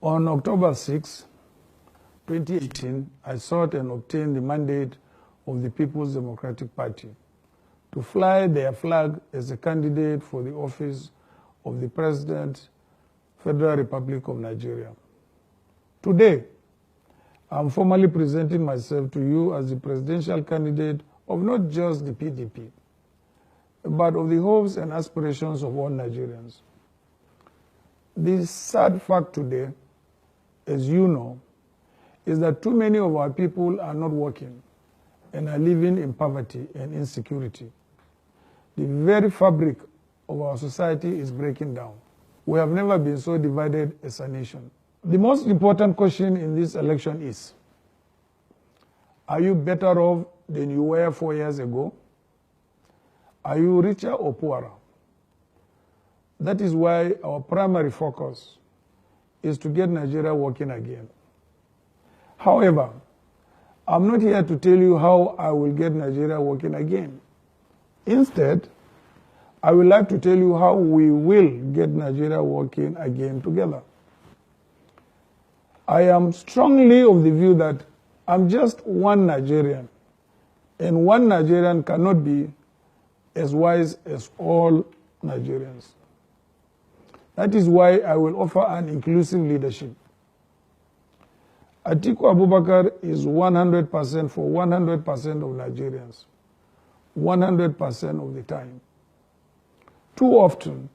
On October 6, 2018, I sought and obtained the mandate of the People's Democratic Party to fly their flag as a candidate for the office of the President, Federal Republic of Nigeria. Today, I'm formally presenting myself to you as the presidential candidate of not just the PDP, but of the hopes and aspirations of all Nigerians. The sad fact today, as you know, is that too many of our people are not working and are living in poverty and insecurity. The very fabric of our society is breaking down. We have never been so divided as a nation. The most important question in this election is, are you better off than you were 4 years ago? Are you richer or poorer? That is why our primary focus is to get Nigeria working again. However, I'm not here to tell you how I will get Nigeria working again. Instead, I would like to tell you how we will get Nigeria working again together. I am strongly of the view that I'm just one Nigerian, and one Nigerian cannot be as wise as all Nigerians. That is why I will offer an inclusive leadership. Atiku Abubakar is 100% for 100% of Nigerians, 100% of the time. Too often,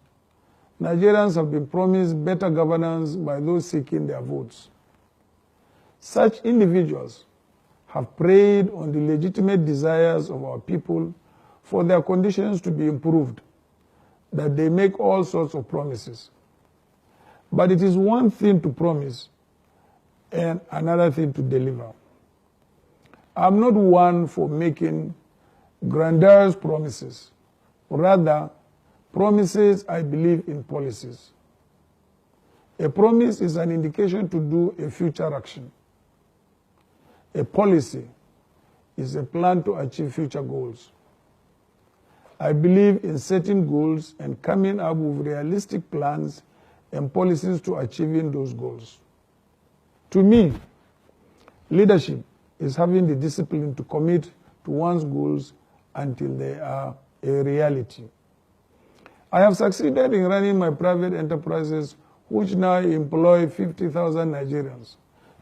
Nigerians have been promised better governance by those seeking their votes. Such individuals have preyed on the legitimate desires of our people for their conditions to be improved, that they make all sorts of promises. But it is one thing to promise and another thing to deliver. I'm not one for making grandiose promises. Rather, promises, I believe in policies. A promise is an indication to do a future action. A policy is a plan to achieve future goals. I believe in setting goals and coming up with realistic plans and policies to achieving those goals. To me, leadership is having the discipline to commit to one's goals until they are a reality. I have succeeded in running my private enterprises, which now employ 50,000 Nigerians,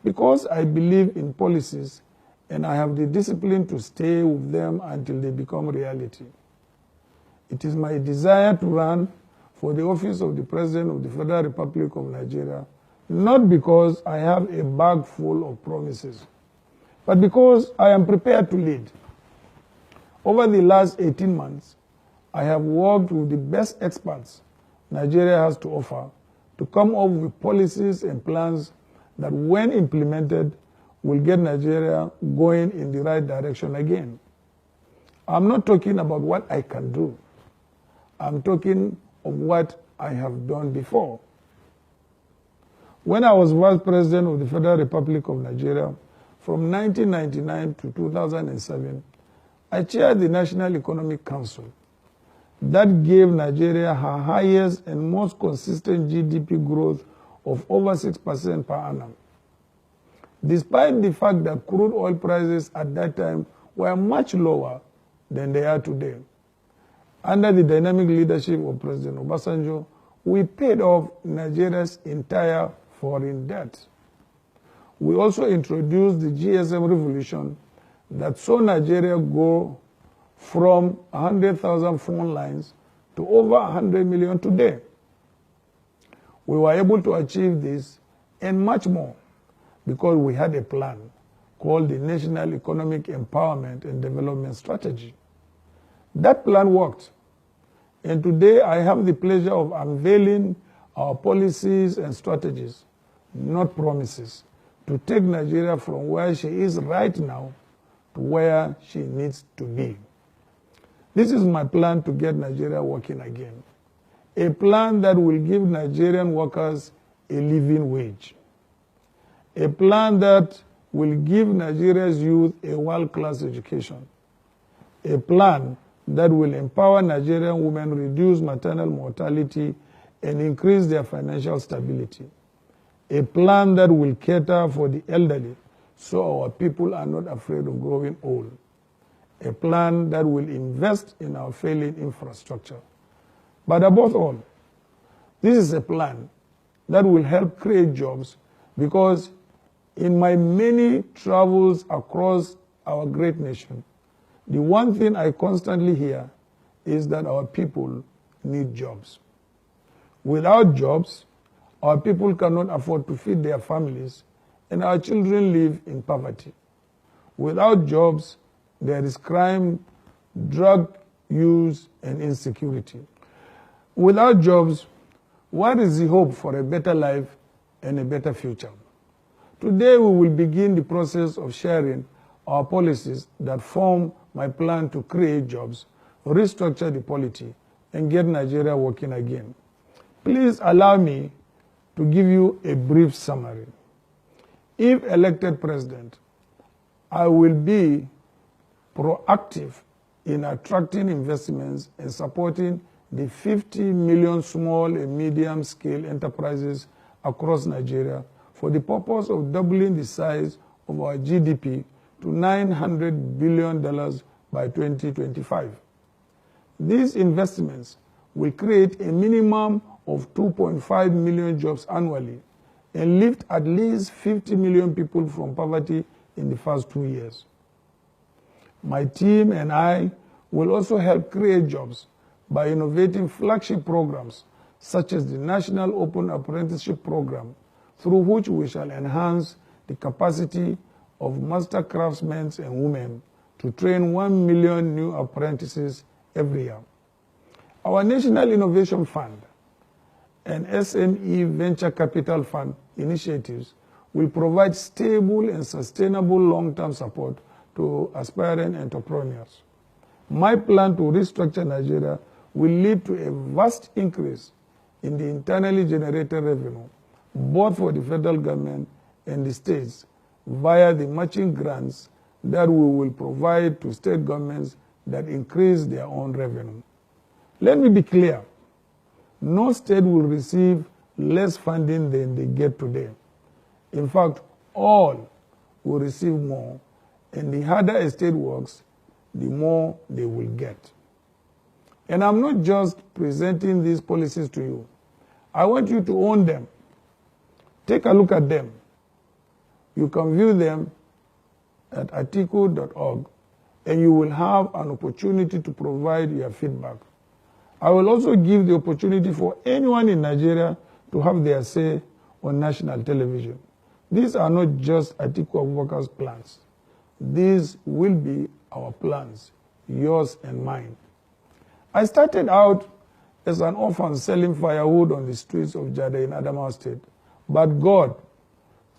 because I believe in policies and I have the discipline to stay with them until they become reality. It is my desire to run for the office of the President of the Federal Republic of Nigeria, not because I have a bag full of promises, but because I am prepared to lead. Over the last 18 months, I have worked with the best experts Nigeria has to offer to come up with policies and plans that, when implemented, will get Nigeria going in the right direction again. I'm not talking about what I can do. I'm talking of what I have done before. When I was Vice President of the Federal Republic of Nigeria, from 1999 to 2007, I chaired the National Economic Council. That gave Nigeria her highest and most consistent GDP growth of over 6% per annum. Despite the fact that crude oil prices at that time were much lower than they are today. Under the dynamic leadership of President Obasanjo, we paid off Nigeria's entire foreign debt. We also introduced the GSM revolution that saw Nigeria go from 100,000 phone lines to over 100 million today. We were able to achieve this and much more because we had a plan called the National Economic Empowerment and Development Strategy. That plan worked, and today I have the pleasure of unveiling our policies and strategies, not promises, to take Nigeria from where she is right now to where she needs to be. This is my plan to get Nigeria working again. A plan that will give Nigerian workers a living wage. A plan that will give Nigeria's youth a world-class education. A plan that will empower Nigerian women, reduce maternal mortality, and increase their financial stability. a plan that will cater for the elderly so our people are not afraid of growing old, a plan that will invest in our failing infrastructure. But above all, this is a plan that will help create jobs, because in my many travels across our great nation, the one thing I constantly hear is that our people need jobs. Without jobs, our people cannot afford to feed their families, and our children live in poverty. Without jobs, there is crime, drug use, and insecurity. Without jobs, what is the hope for a better life and a better future? Today, we will begin the process of sharing our policies that form my plan to create jobs, restructure the polity, and get Nigeria working again. Please allow me to give you a brief summary. If elected president, I will be proactive in attracting investments and supporting the 50 million small and medium-scale enterprises across Nigeria for the purpose of doubling the size of our GDP to $900 billion by 2025. These investments will create a minimum of 2.5 million jobs annually and lift at least 50 million people from poverty in the first 2 years. My team and I will also help create jobs by innovating flagship programs such as the National Open Apprenticeship Program, through which we shall enhance the capacity of master craftsmen and women to train 1 million new apprentices every year. Our National Innovation Fund and SME Venture Capital Fund initiatives will provide stable and sustainable long-term support to aspiring entrepreneurs. My plan to restructure Nigeria will lead to a vast increase in the internally generated revenue, both for the federal government and the states, via the matching grants that we will provide to state governments that increase their own revenue. Let me be clear. No state will receive less funding than they get today. In fact, all will receive more, and the harder a state works, the more they will get. And I'm not just presenting these policies to you. I want you to own them. Take a look at them. You can view them at atiku.org, and you will have an opportunity to provide your feedback. I will also give the opportunity for anyone in Nigeria to have their say on national television. These are not just Atiku Abubakar's plans. These will be our plans, yours and mine. I started out as an orphan selling firewood on the streets of Jada in Adamawa State, but God,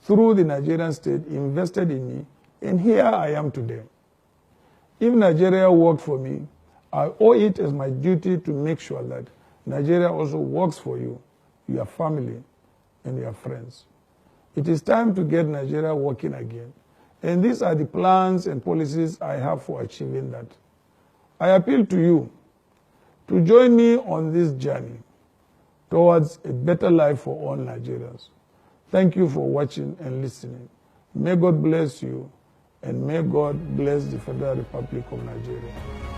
through the Nigerian state, invested in me, and here I am today. If Nigeria worked for me, I owe it as my duty to make sure that Nigeria also works for you, your family, and your friends. It is time to get Nigeria working again, and these are the plans and policies I have for achieving that. I appeal to you to join me on this journey towards a better life for all Nigerians. Thank you for watching and listening. May God bless you, and may God bless the Federal Republic of Nigeria.